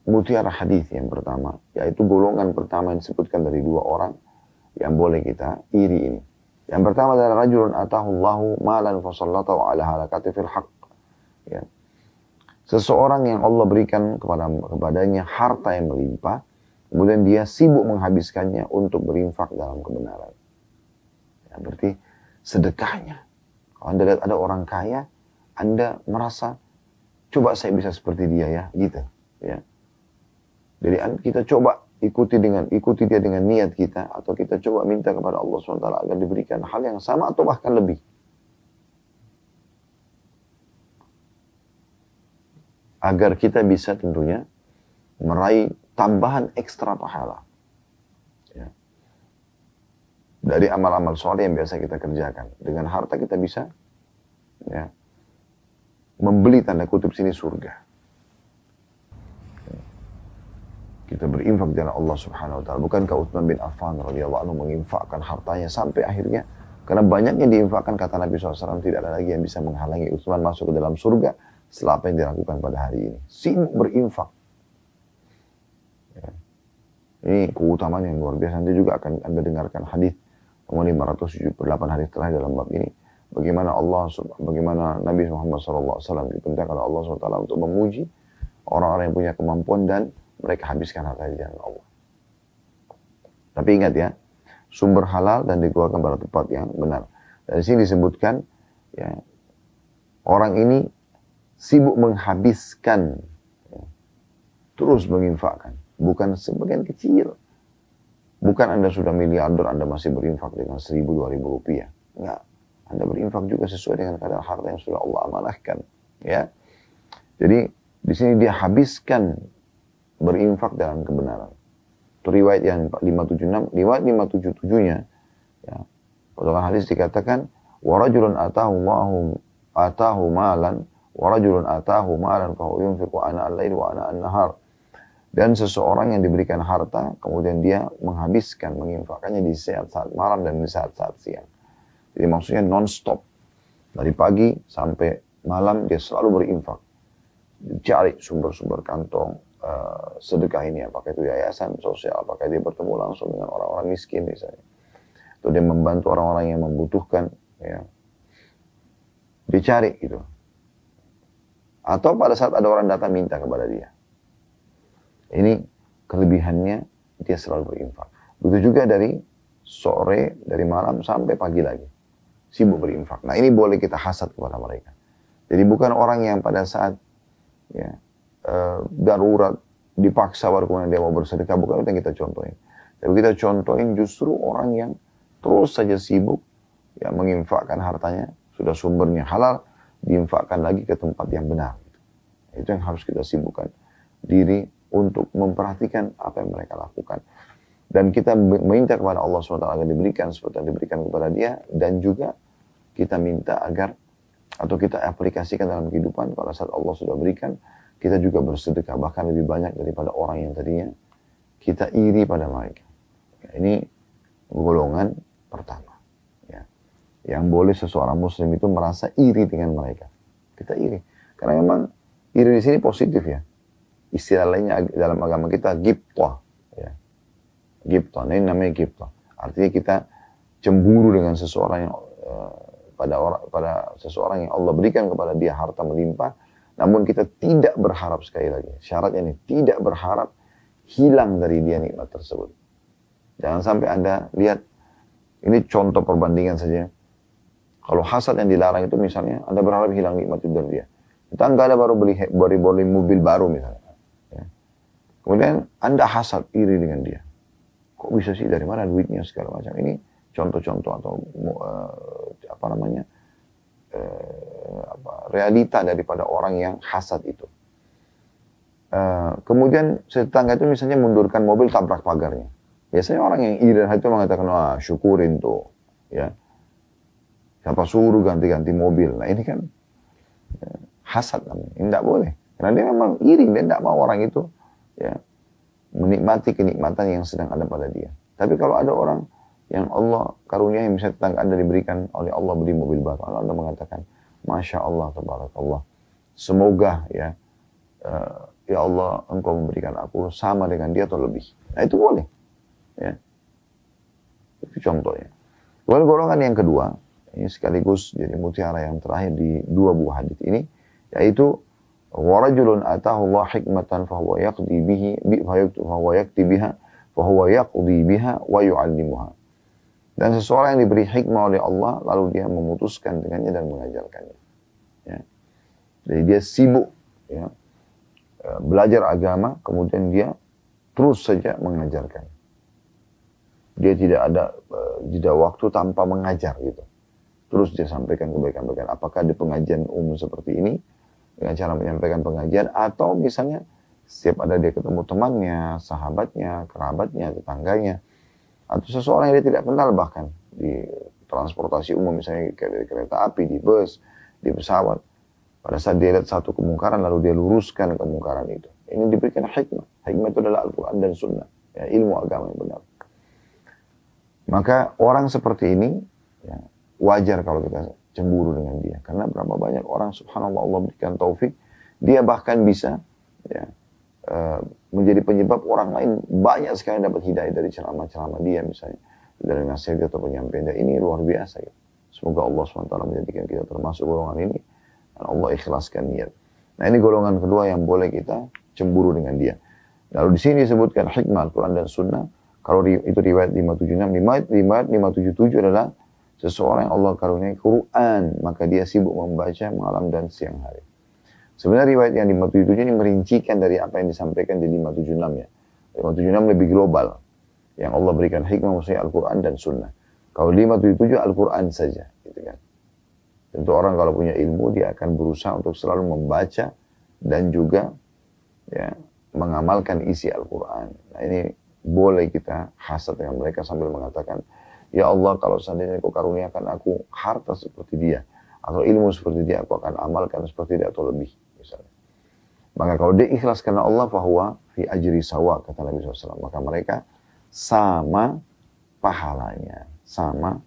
mutiara hadis yang pertama, yaitu golongan pertama yang disebutkan dari 2 orang yang boleh kita iri ini. Yang pertama adalah rajulun atahu Allahu malan fasallatahu ala halakati fil haqq. Ya. Seseorang yang Allah berikan kepadanya harta yang melimpah, kemudian dia sibuk menghabiskannya untuk berinfak dalam kebenaran. Ya, berarti sedekahnya. Kalau Anda lihat ada orang kaya, Anda merasa, coba saya bisa seperti dia ya, gitu. Ya. Jadi kita coba ikuti dia dengan niat kita, atau kita coba minta kepada Allah SWT agar diberikan hal yang sama atau bahkan lebih. Agar kita bisa tentunya meraih tambahan ekstra pahala. Ya. Dari amal-amal soleh yang biasa kita kerjakan. Dengan harta kita bisa, ya, membeli tanda kutip sini surga. Kita berinfak di jalan Allah Subhanahu wa taala. Bukankah Utsman bin Affan radhiyallahu anhu menginfakkan hartanya sampai akhirnya, karena banyaknya diinfakkan, kata Nabi SAW, tidak ada lagi yang bisa menghalangi Utsman masuk ke dalam surga setelah apa yang dilakukan pada hari ini. Sibuk berinfak. Ya. Ini keutamaan yang luar biasa. Nanti juga akan Anda dengarkan hadis nomor 578 hadis terakhir dalam bab ini. Bagaimana Nabi Muhammad SAW diperintahkan oleh Allah SWT untuk memuji orang-orang yang punya kemampuan dan mereka habiskan harta di jalan Allah. Tapi ingat ya, sumber halal dan dikeluarkan pada tempat yang benar. Dari sini disebutkan, ya, Orang ini sibuk menghabiskan, ya, terus menginfakkan. Bukan sebagian kecil. Bukan Anda sudah miliarder, Anda masih berinfak dengan 1.000-2.000 rupiah. Enggak. Anda berinfak juga sesuai dengan kadar harta yang sudah Allah amanahkan. Ya. Jadi, di sini dia habiskan berinfak dalam kebenaran. Itu riwayat yang 576, riwayat 577-nya. Ya. Dalam hadis dikatakan, وَرَجُلٌ آتَاهُ مَالًا وَرَجُلٌ آتَاهُ مَالًا فَهُوَ يُنْفِقُ آنَاءَ اللَّيْلِ وَآنَاءَ النَّهَارِ. Dan seseorang yang diberikan harta, kemudian dia menghabiskan, menginfakkannya di saat-saat malam dan di saat-saat siang. Jadi maksudnya non-stop. Dari pagi sampai malam dia selalu berinfak. Cari sumber-sumber kantong sedekah ini, apakah itu yayasan sosial, apakah dia bertemu langsung dengan orang-orang miskin misalnya. Atau dia membantu orang-orang yang membutuhkan. Ya. Dia cari gitu. Atau pada saat ada orang datang minta kepada dia. Ini kelebihannya, dia selalu berinfak. Begitu juga dari sore, dari malam sampai pagi lagi. Sibuk berinfak. Nah ini boleh kita hasad kepada mereka. Jadi bukan orang yang pada saat ya, darurat, dipaksa baru kemudian dia mau bersedekah. Bukan itu yang kita contohin. Tapi kita contohin justru orang yang terus saja sibuk ya, menginfakkan hartanya. Sudah sumbernya halal, diinfakkan lagi ke tempat yang benar. Itu yang harus kita sibukkan diri untuk memperhatikan apa yang mereka lakukan. Dan kita minta kepada Allah SWT agar diberikan seperti yang diberikan kepada dia. Dan juga kita minta agar, atau kita aplikasikan dalam kehidupan pada saat Allah sudah berikan, kita juga bersedekah. Bahkan lebih banyak daripada orang yang tadinya kita iri pada mereka. Ini golongan pertama. Ya. Yang boleh seseorang muslim itu merasa iri dengan mereka. Kita iri. Karena memang iri di sini positif ya. Istilah lainnya dalam agama kita ghibthah, ya. Ghibthah, ini namanya ghibthah. Artinya kita cemburu dengan seseorang yang pada seseorang yang Allah berikan kepada dia harta melimpah, namun kita tidak berharap, sekali lagi syaratnya ini, tidak berharap hilang dari dia nikmat tersebut. Jangan sampai Anda lihat, ini contoh perbandingan saja. Kalau hasad yang dilarang itu misalnya Anda berharap hilang nikmat itu dari dia. Tetangga Anda baru beli mobil baru misalnya. Kemudian Anda hasad, iri dengan dia. Kok bisa sih, dari mana duitnya, segala macam. Ini contoh-contoh atau realita daripada orang yang hasad itu. Kemudian tetangga itu misalnya mundurkan mobil, tabrak pagarnya. Biasanya orang yang iri dan itu mengatakan, wah syukurin tuh. Ya. Siapa suruh ganti-ganti mobil. Nah ini kan hasad namanya. Ini tidak boleh. Karena dia memang iri, dia tidak mau orang itu ya, menikmati kenikmatan yang sedang ada pada dia. Tapi kalau ada orang yang Allah karunia, yang misalnya tetangga Anda diberikan oleh Allah beli mobil baru, Anda mengatakan, Masya Allah, Tabarakallah, semoga ya Allah Engkau memberikan aku sama dengan dia atau lebih. Nah itu boleh. Ya. Itu contohnya. Lalu golongan yang kedua, ini sekaligus jadi mutiara yang terakhir di dua buah hadis ini, yaitu وَرَجُلٌ آتَاهُ اللَّهُ حِكْمَةً فَهُوَ يَقْضِي بِهَا وَيُعَلِّمُهَا. Dan seseorang yang diberi hikmah oleh Allah, lalu dia memutuskan dengannya dan mengajarkannya. Ya. Jadi dia sibuk ya, belajar agama, kemudian dia terus saja mengajarkan. Dia tidak ada jeda waktu tanpa mengajar gitu. Terus dia sampaikan kebaikan-kebaikan. Apakah di pengajian umum seperti ini, dengan cara menyampaikan pengajian, atau misalnya setiap ada dia ketemu temannya, sahabatnya, kerabatnya, tetangganya, atau seseorang yang dia tidak kenal bahkan di transportasi umum, misalnya di kereta api, di bus, di pesawat. Pada saat dia lihat satu kemungkaran, lalu dia luruskan kemungkaran itu. Ini diberikan hikmah. Hikmah itu adalah Al-Quran dan Sunnah, ya, ilmu agama yang benar. Maka orang seperti ini ya, wajar kalau kita cemburu dengan dia. Karena berapa banyak orang, subhanallah, Allah berikan taufik, dia bahkan bisa ya, menjadi penyebab orang lain banyak sekali dapat hidayah dari ceramah-ceramah dia misalnya. Dari nasihat atau penyampaian dia. Ini luar biasa. Ya. Semoga Allah SWT menjadikan kita termasuk golongan ini. Dan Allah ikhlaskan niat. Nah ini golongan kedua yang boleh kita cemburu dengan dia. Lalu di sini disebutkan hikmah Al-Quran dan Sunnah. Kalau itu riwayat 576, riwayat 577 adalah Seseorang yang Allah karuniai Quran, maka dia sibuk membaca malam dan siang hari. Sebenarnya riwayat yang 577 ini merincikan dari apa yang disampaikan di 576 ya. 576 lebih global. Yang Allah berikan hikmah maksudnya Al-Quran dan Sunnah. Kalau 577 Al-Quran saja. Gitu kan. Tentu orang kalau punya ilmu, dia akan berusaha untuk selalu membaca dan juga ya, mengamalkan isi Al-Quran. Nah ini boleh kita hasad dengan mereka sambil mengatakan, ya Allah kalau seandainya Kau karuniakan aku harta seperti dia, atau ilmu seperti dia, aku akan amalkan seperti dia atau lebih. Misalnya. Maka kalau dia ikhlas karena Allah, fahuwa fi ajri sawa, kata Nabi SAW. Maka mereka sama pahalanya. Sama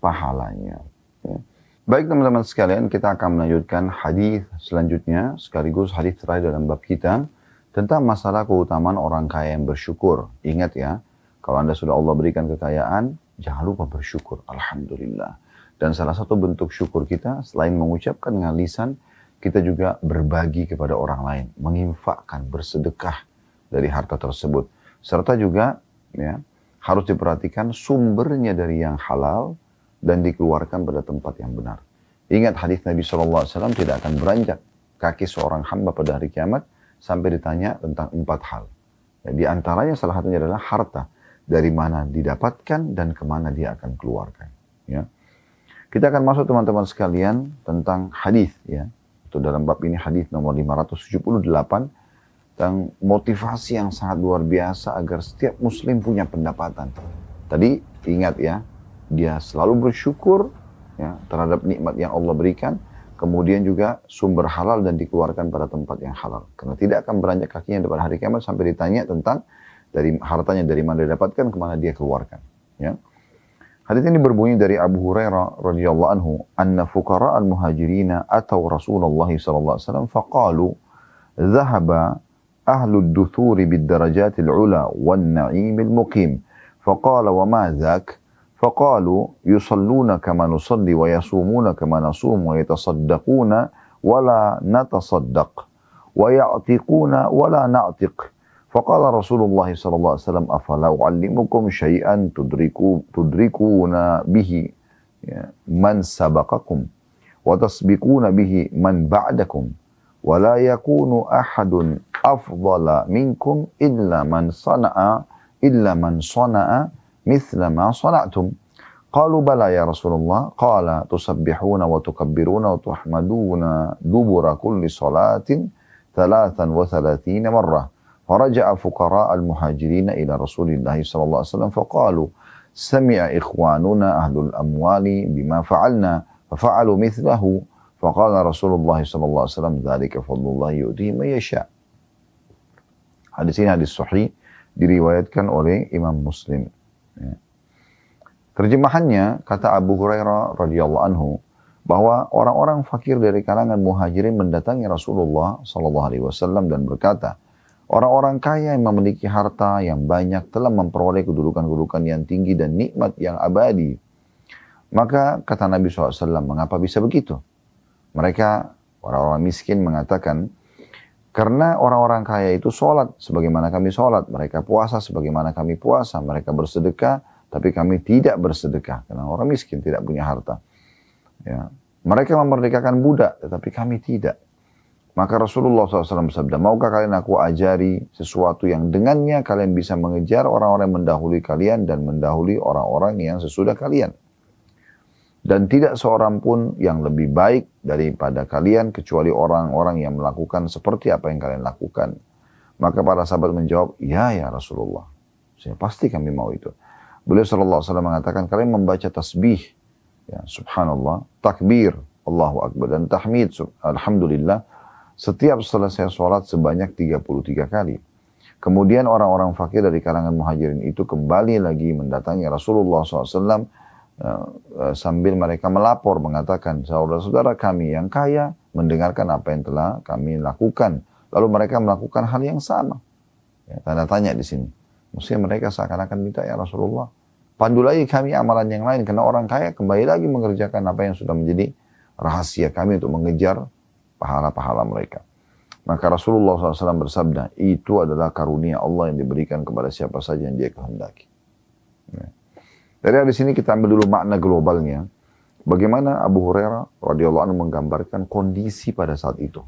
pahalanya. Ya. Baik teman-teman sekalian, kita akan melanjutkan hadis selanjutnya, sekaligus hadis terakhir dalam bab kita, tentang masalah keutamaan orang kaya yang bersyukur. Ingat ya, kalau Anda sudah Allah berikan kekayaan, jangan lupa bersyukur. Alhamdulillah. Dan salah satu bentuk syukur kita, selain mengucapkan dengan lisan, kita juga berbagi kepada orang lain. Menginfakkan, bersedekah dari harta tersebut. Serta juga ya, harus diperhatikan sumbernya dari yang halal dan dikeluarkan pada tempat yang benar. Ingat hadis Nabi SAW tidak akan beranjak kaki seorang hamba pada hari kiamat sampai ditanya tentang 4 hal. Ya, di antaranya salah satunya adalah harta. Dari mana didapatkan dan kemana dia akan keluarkan. Ya. Kita akan masuk teman-teman sekalian tentang hadis ya. Itu dalam bab ini hadis nomor 578 tentang motivasi yang sangat luar biasa agar setiap muslim punya pendapatan. Tadi ingat ya, dia selalu bersyukur ya, terhadap nikmat yang Allah berikan, kemudian juga sumber halal dan dikeluarkan pada tempat yang halal. Karena tidak akan beranjak kakinya pada hari kiamat sampai ditanya tentang dari hartanya dari mana didapatkan, kemana dia keluarkan. Ya. Hadis ini berbunyi dari Abu Hurairah radhiyallahu anhu, "Anna fuqara al-muhajirina atau Rasulullah sallallahu alaihi wasallam faqalu, dhahaba ahlu ad-duthuri bid-darajatil ula wan-na'imil muqim." Faqala wa ma dhak? Faqalu yusalluna kama nusalli wa yasumuna kama nasum wa yatasaddaquna wa la natasaddaq wa ya'tiquna wa la na'tiq. Faqala Rasulullah sallallahu alaihi wasallam afala u'allimukum syai'an tudrikuna bihi man sabaqakum wa tasbiquna bihi man ba'dakum wa la yakunu ahadun afdala minkum illa man sana'a mithla ma sana'tum. Qalu bala ya Rasulullah. Qala tusabbihuna wa tukabbiruna wa tuhmaduna dubura kulli salatin 33 marrah. فرجع فقراء المهاجرين إلى رسول الله صلى الله عليه وسلم فقالوا سمع إخواننا أهل الأموال بما فعلنا ففعلوا مثله فقال رسول الله صلى الله عليه وسلم ذلك فضل الله يؤتيه من يشاء. Hadis ini hadis sahih diriwayatkan oleh Imam Muslim. Terjemahannya kata Abu Hurairah radhiyallahu anhu bahwa orang-orang fakir dari kalangan muhajirin mendatangi Rasulullah sallallahu alaihi wasallam dan berkata, orang-orang kaya yang memiliki harta yang banyak telah memperoleh kedudukan-kedudukan yang tinggi dan nikmat yang abadi. Maka kata Nabi SAW, mengapa bisa begitu? Mereka, orang-orang miskin mengatakan, karena orang-orang kaya itu sholat sebagaimana kami sholat. Mereka puasa sebagaimana kami puasa. Mereka bersedekah, tapi kami tidak bersedekah. Karena orang miskin tidak punya harta. Ya. Mereka memerdekakan budak, tetapi kami tidak. Maka Rasulullah SAW bersabda, maukah kalian aku ajari sesuatu yang dengannya kalian bisa mengejar orang-orang yang mendahului kalian dan mendahului orang-orang yang sesudah kalian. Dan tidak seorang pun yang lebih baik daripada kalian kecuali orang-orang yang melakukan seperti apa yang kalian lakukan. Maka para sahabat menjawab, ya Rasulullah. Pasti kami mau itu. Beliau SAW mengatakan, kalian membaca tasbih, ya, subhanallah, takbir, Allahu Akbar, dan tahmid, alhamdulillah, setiap selesai sholat sebanyak 33 kali. Kemudian orang-orang fakir dari kalangan muhajirin itu kembali lagi mendatangi Rasulullah SAW sambil mereka melapor mengatakan, saudara-saudara kami yang kaya mendengarkan apa yang telah kami lakukan. Lalu mereka melakukan hal yang sama. Ya, tanda tanya di sini. Maksudnya mereka seakan-akan minta, ya Rasulullah, pandu lagi kami amalan yang lain. Karena orang kaya kembali lagi mengerjakan apa yang sudah menjadi rahasia kami untuk mengejar pahala-pahala mereka. Maka Rasulullah SAW bersabda, itu adalah karunia Allah yang diberikan kepada siapa saja yang dia kehendaki. Ya. Dari sini kita ambil dulu makna globalnya. Bagaimana Abu Hurairah radhiyallahu anhu menggambarkan kondisi pada saat itu.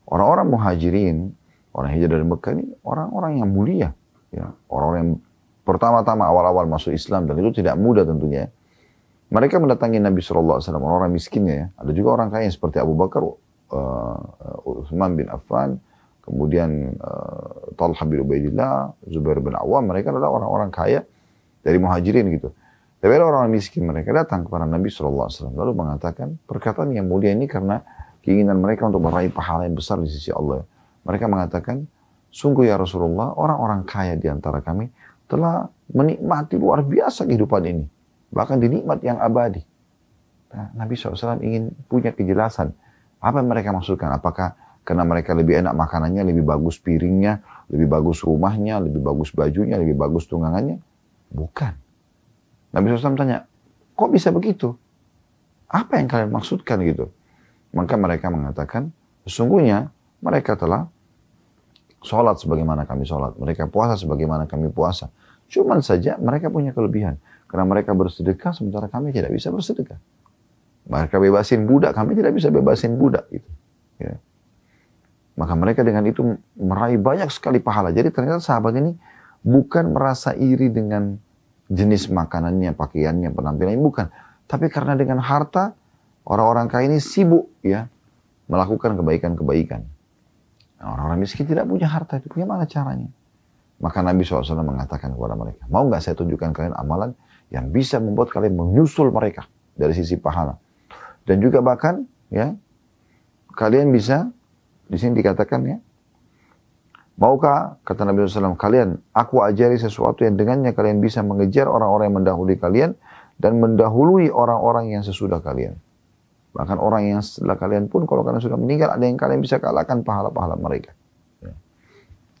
Orang-orang muhajirin, orang hijrah dari Mekah ini orang-orang yang mulia. Ya, orang-orang yang pertama-tama awal-awal masuk Islam, dan itu tidak mudah tentunya. Mereka mendatangi Nabi SAW, orang-orang miskinnya ya. Ada juga orang kaya seperti Abu Bakar, Utsman bin Affan, kemudian Talha bin Ubaidillah, Zubair bin Awam. Mereka adalah orang-orang kaya dari muhajirin gitu. Tapi ada orang miskin, mereka datang kepada Nabi SAW lalu mengatakan perkataan yang mulia ini karena keinginan mereka untuk meraih pahala yang besar di sisi Allah. Mereka mengatakan, sungguh ya Rasulullah, orang-orang kaya di antara kami telah menikmati luar biasa kehidupan ini. Bahkan dinikmat yang abadi. Nah, Nabi SAW ingin punya kejelasan. Apa yang mereka maksudkan? Apakah karena mereka lebih enak makanannya, lebih bagus piringnya, lebih bagus rumahnya, lebih bagus bajunya, lebih bagus tunggangannya? Bukan. Nabi SAW tanya, kok bisa begitu? Apa yang kalian maksudkan gitu? Maka mereka mengatakan, sesungguhnya mereka telah sholat sebagaimana kami sholat. Mereka puasa sebagaimana kami puasa. Cuman saja mereka punya kelebihan. Karena mereka bersedekah sementara kami tidak bisa bersedekah. Mereka bebasin budak, kami tidak bisa bebasin budak. Gitu. Ya. Maka mereka dengan itu meraih banyak sekali pahala. Jadi ternyata sahabat ini bukan merasa iri dengan jenis makanannya, pakaiannya, penampilannya. Bukan. Tapi karena dengan harta, orang-orang kaya ini sibuk ya melakukan kebaikan-kebaikan. Nah, orang-orang miskin tidak punya harta itu. Bagaimana caranya? Maka Nabi SAW mengatakan kepada mereka, mau nggak saya tunjukkan kalian amalan yang bisa membuat kalian menyusul mereka dari sisi pahala. Dan juga bahkan ya kalian bisa, di sini dikatakan ya, maukah, kata Nabi SAW, kalian, aku ajari sesuatu yang dengannya kalian bisa mengejar orang-orang yang mendahului kalian dan mendahului orang-orang yang sesudah kalian. Bahkan orang yang setelah kalian pun, kalau kalian sudah meninggal, ada yang kalian bisa kalahkan pahala-pahala mereka.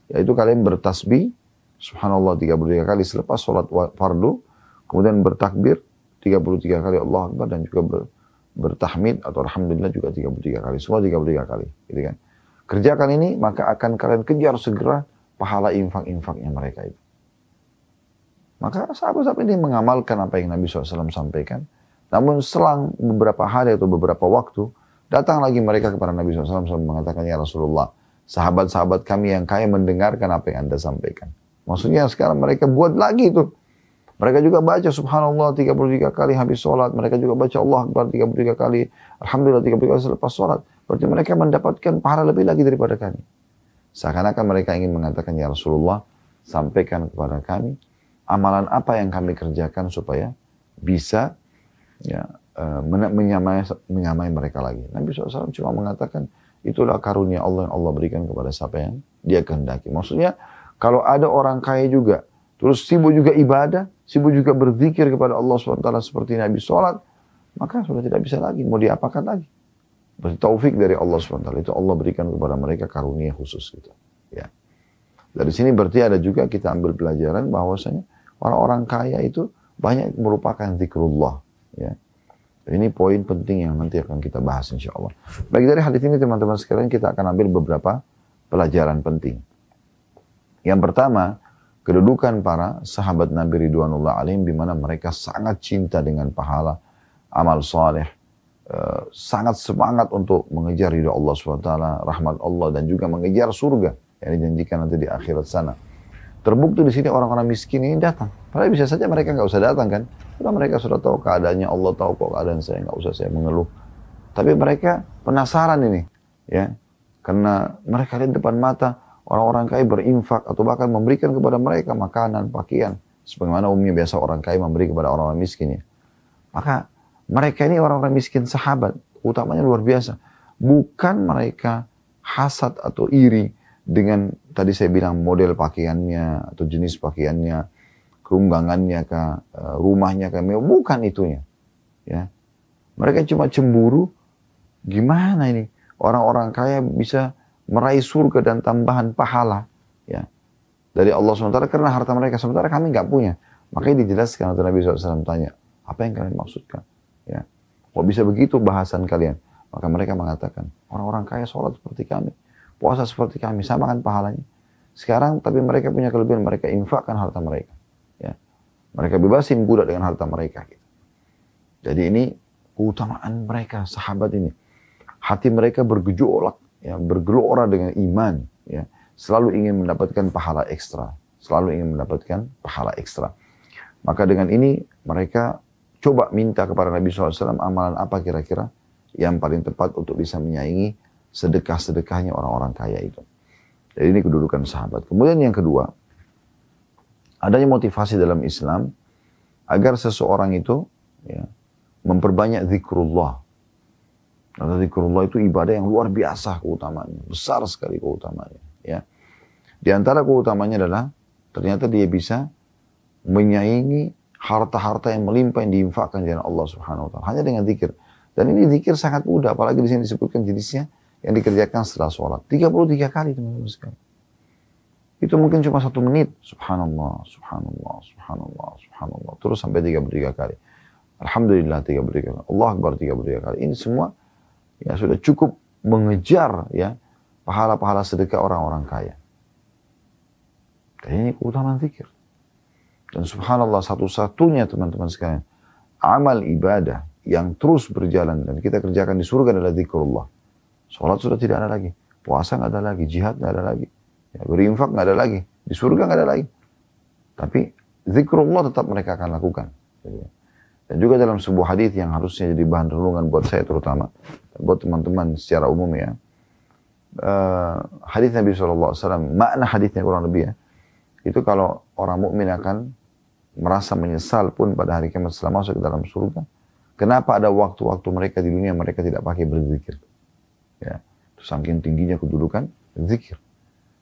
Yaitu kalian bertasbih, subhanallah 33 kali selepas sholat fardu, kemudian bertakbir 33 kali Allah Akbar, dan juga bertahmid atau alhamdulillah juga 33 kali. Semua 33 kali. Gitu kan. Kerjakan ini, maka akan kalian kejar segera pahala infak-infaknya mereka itu. Maka sahabat-sahabat ini mengamalkan apa yang Nabi SAW sampaikan. Namun selang beberapa hari atau beberapa waktu, datang lagi mereka kepada Nabi SAW mengatakan, ya Rasulullah, sahabat-sahabat kami yang kaya mendengarkan apa yang Anda sampaikan. Maksudnya sekarang mereka buat lagi itu. Mereka juga baca subhanallah 33 kali habis sholat. Mereka juga baca Allah Akbar 33 kali. Alhamdulillah 33 kali selepas sholat. Berarti mereka mendapatkan pahala lebih lagi daripada kami. Seakan-akan mereka ingin mengatakan, ya Rasulullah, sampaikan kepada kami amalan apa yang kami kerjakan supaya bisa ya, menyamai mereka lagi. Nabi SAW cuma mengatakan, itulah karunia Allah yang Allah berikan kepada siapa yang dia kehendaki. Maksudnya, kalau ada orang kaya juga, terus sibuk juga ibadah, sibuk juga berzikir kepada Allah SWT seperti Nabi sholat, maka sudah tidak bisa lagi, mau diapakan lagi. Berarti taufik dari Allah SWT, itu Allah berikan kepada mereka karunia khusus gitu. Ya. Dari sini berarti ada juga kita ambil pelajaran bahwasanya orang-orang kaya itu banyak merupakan zikrullah. Ya. Ini poin penting yang nanti akan kita bahas insya Allah. Baik, dari hadis ini teman-teman sekalian kita akan ambil beberapa pelajaran penting. Yang pertama, kedudukan para sahabat Nabi Ridwanullah alaihim di mana mereka sangat cinta dengan pahala, amal saleh, sangat semangat untuk mengejar ridha Allah SWT, rahmat Allah, dan juga mengejar surga yang dijanjikan nanti di akhirat sana. Terbukti di sini orang-orang miskin ini datang. Padahal bisa saja mereka nggak usah datang kan. Karena mereka sudah tahu keadaannya, Allah tahu kok keadaan saya, nggak usah saya mengeluh. Tapi mereka penasaran ini, ya, karena mereka lihat depan mata orang-orang kaya berinfak atau bahkan memberikan kepada mereka makanan, pakaian, sebagaimana umumnya biasa orang kaya memberi kepada orang-orang miskin ya. Maka mereka ini orang-orang miskin sahabat, utamanya luar biasa. Bukan mereka hasad atau iri dengan tadi saya bilang model pakaiannya atau jenis pakaiannya, kerunggangannya kah, rumahnya kah, bukan itunya. Ya. Mereka cuma cemburu, gimana ini orang-orang kaya bisa meraih surga dan tambahan pahala ya dari Allah SWT karena harta mereka, sementara kami nggak punya. Makanya dijelaskan oleh Nabi SAW tanya, apa yang kalian maksudkan? Ya, kok bisa begitu bahasan kalian? Maka mereka mengatakan, orang-orang kaya sholat seperti kami, puasa seperti kami, sama kan pahalanya. Sekarang tapi mereka punya kelebihan, mereka infakkan harta mereka. Ya. Mereka bebasin budak dengan harta mereka. Gitu. Jadi ini keutamaan mereka, sahabat ini. Hati mereka bergejolak, ya, bergelora dengan iman. Ya. Selalu ingin mendapatkan pahala ekstra. Selalu ingin mendapatkan pahala ekstra. Maka dengan ini mereka coba minta kepada Nabi SAW amalan apa kira-kira yang paling tepat untuk bisa menyaingi sedekah-sedekahnya orang-orang kaya itu. Jadi ini kedudukan sahabat. Kemudian yang kedua, adanya motivasi dalam Islam agar seseorang itu ya, memperbanyak zikrullah. Karena zikrullah itu ibadah yang luar biasa keutamaannya, besar sekali keutamaannya. Ya. Di antara keutamaannya adalah ternyata dia bisa menyaingi harta-harta yang melimpah yang diinfakkan di jalan Allah Subhanahu wa taala hanya dengan zikir. Dan ini zikir sangat mudah, apalagi di sini disebutkan jenisnya yang dikerjakan setelah sholat. 33 kali teman-teman sekalian. Itu mungkin cuma 1 menit. Subhanallah, subhanallah, subhanallah, subhanallah. Terus sampai 33 kali. Alhamdulillah 33 kali. Allah Akbar 33 kali. Ini semua ya sudah cukup mengejar ya pahala-pahala sedekah orang-orang kaya. Dan ini keutamaan zikir. Dan subhanallah satu-satunya teman-teman sekalian. Amal ibadah yang terus berjalan dan kita kerjakan di surga adalah zikrullah. Sholat sudah tidak ada lagi. Puasa nggak ada lagi. Jihad nggak ada lagi. Ya, berinfak nggak ada lagi, di surga nggak ada lagi. Tapi zikrullah tetap mereka akan lakukan. Dan juga dalam sebuah hadis yang harusnya jadi bahan renungan buat saya terutama, dan buat teman-teman secara umum ya. Hadis Nabi SAW, makna hadisnya kurang lebih ya, itu kalau orang mukmin akan merasa menyesal pun pada hari kiamat setelah masuk ke dalam surga, kenapa ada waktu-waktu mereka di dunia mereka tidak pakai berzikir? Ya, itu saking tingginya kedudukan zikir.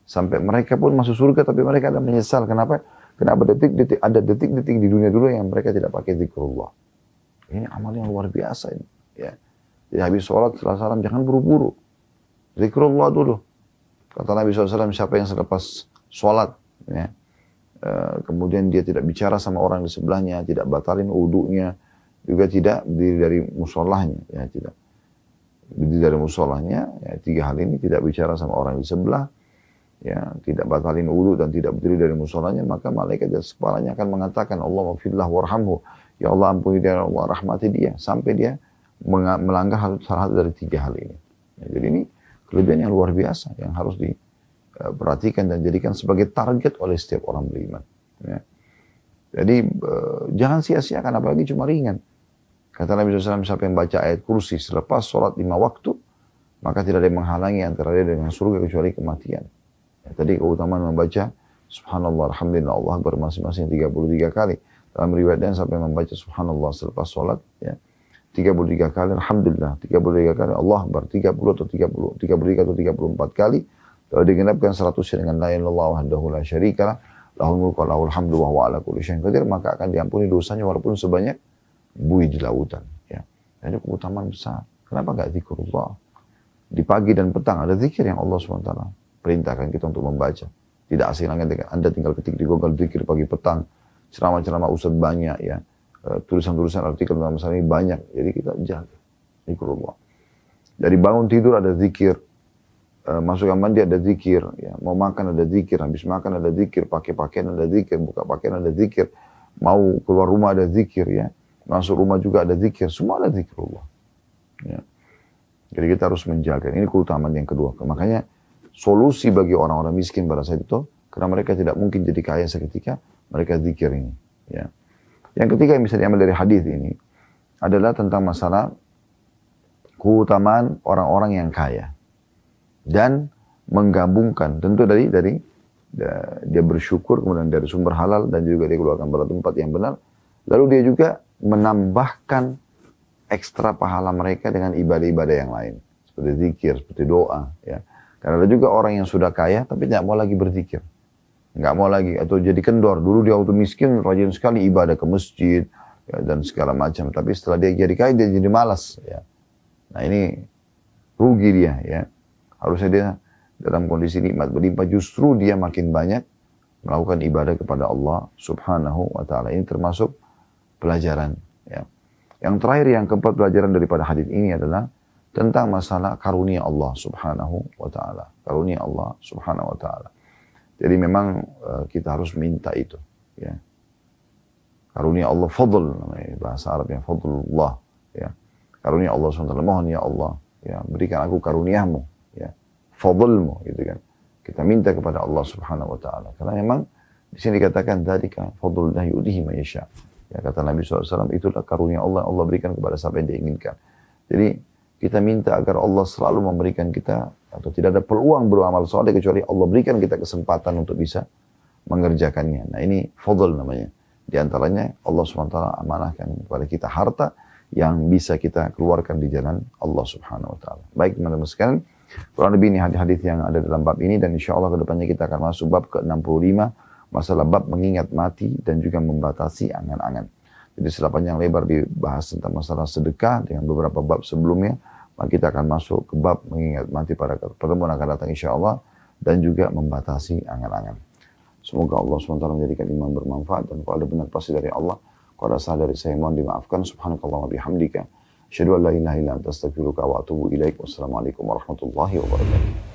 Sampai mereka pun masuk surga tapi mereka ada menyesal. Kenapa? Kenapa ada detik-detik di dunia dulu yang mereka tidak pakai zikrullah. Ini amal yang luar biasa ini. Ya. Jadi habis sholat setelah salam jangan buru-buru. Zikrullah dulu. Kata Nabi SAW, siapa yang selepas sholat, ya, kemudian dia tidak bicara sama orang di sebelahnya, tidak batalin wudunya, juga tidak berdiri dari musolahnya, ya tidak berdiri dari musolahnya, ya, 3 hal ini tidak bicara sama orang di sebelah, ya, tidak batalin wudu dan tidak berdiri dari musolanya, maka malaikat di atas kepalanya akan mengatakan Allah maghfirlah warhamhu, ya Allah ampuni dia, Allah rahmati dia, sampai dia melanggar salah satu dari 3 hal ini. Ya, jadi ini kelebihan yang luar biasa yang harus diperhatikan dan jadikan sebagai target oleh setiap orang beriman. Ya. Jadi jangan sia-siakan, apalagi cuma ringan. Kata Nabi SAW, siapa yang baca ayat kursi selepas sholat 5 waktu, maka tidak ada yang menghalangi antara dia dengan surga kecuali kematian. Ya, tadi keutamaan membaca subhanallah, alhamdulillah, Allah Akbar masing-masing 33 kali. Dalam riwayat yang sampai membaca subhanallah selepas sholat, ya, 33 kali, alhamdulillah, 33 kali, Allah Akbar, 30 atau 30, 33 atau 34 kali. Lalu digenapkan 100 dengan la ilaha illallah wahdahu la syarikalah, lahul mulku wa lahul hamdu wa huwa ala kulli syai'in qadir, maka akan diampuni dosanya walaupun sebanyak buih di lautan. Ya. Ini keutamaan besar. Kenapa enggak zikrullah? Di pagi dan petang ada zikir yang Allah SWT perintahkan kita untuk membaca. Tidak asing lagi Anda tinggal ketik di Google zikir pagi petang. Ceramah-ceramah ustaz banyak ya. Tulisan-tulisan artikel dalam masalah ini banyak. Jadi kita jaga zikrullah. Dari bangun tidur ada zikir. Masuk mandi ada zikir. Ya. Mau makan ada zikir. Habis makan ada zikir. Pakai pakaian ada zikir. Buka pakaian ada zikir. Mau keluar rumah ada zikir ya. Masuk rumah juga ada zikir. Semua ada zikrullah. Ya. Jadi kita harus menjaga. Ini keutamaan yang kedua. Makanya solusi bagi orang-orang miskin pada saat itu, karena mereka tidak mungkin jadi kaya seketika, mereka zikir ini. Ya. Yang ketiga yang bisa diambil dari hadis ini adalah tentang masalah keutamaan orang-orang yang kaya dan menggabungkan tentu dari dia bersyukur, kemudian dari sumber halal dan juga dia keluarkan pada tempat yang benar, lalu dia juga menambahkan ekstra pahala mereka dengan ibadah-ibadah yang lain seperti zikir, seperti doa, ya. Karena ada juga orang yang sudah kaya tapi tidak mau lagi berzikir. Nggak mau lagi, atau jadi kendor. Dulu dia waktu miskin rajin sekali ibadah ke masjid ya, dan segala macam. Tapi setelah dia jadi kaya dia jadi malas. Ya. Nah ini rugi dia. Ya. Harusnya dia dalam kondisi nikmat berlimpah, justru dia makin banyak melakukan ibadah kepada Allah Subhanahu wa Ta'ala. Ini termasuk pelajaran. Ya. Yang terakhir, yang keempat pelajaran daripada hadis ini adalah tentang masalah karunia Allah Subhanahu wa Ta'ala. Karunia Allah Subhanahu wa Ta'ala. Jadi memang kita harus minta itu. Ya. Karunia Allah fadl namanya bahasa Arabnya fadlullah ya. Karunia Allah SWT, mohon ya Allah ya berikan aku karuniamu ya fadlmu gitu kan. Kita minta kepada Allah Subhanahu wa taala karena memang di sini dikatakan dzalika fadlullah yu'tihi man yasha. Ya kata Nabi SAW itulah karunia Allah Allah berikan kepada siapa yang dia inginkan. Jadi kita minta agar Allah selalu memberikan kita atau tidak ada peluang beramal soleh kecuali Allah berikan kita kesempatan untuk bisa mengerjakannya. Nah ini fadl namanya. Di antaranya Allah SWT amanahkan kepada kita harta yang bisa kita keluarkan di jalan Allah Subhanahu wa taala. Baik teman-teman sekalian, kurang lebih ini hadis-hadis yang ada dalam bab ini dan insya Allah kedepannya kita akan masuk bab ke-65 masalah bab mengingat mati dan juga membatasi angan-angan. Jadi setelah panjang lebar dibahas tentang masalah sedekah dengan beberapa bab sebelumnya, maka kita akan masuk ke bab mengingat mati pada pertemuan akan datang insya Allah dan juga membatasi angan-angan. Semoga Allah SWT menjadikan iman bermanfaat dan kalau ada benar pasti dari Allah. Kalau ada salah dari saya mohon dimaafkan. Subhanakallah wa bihamdika. Asyhadu an la ilaha illa anta astaghfiruka wa atubu ilaik. Wassalamualaikum warahmatullahi wabarakatuh.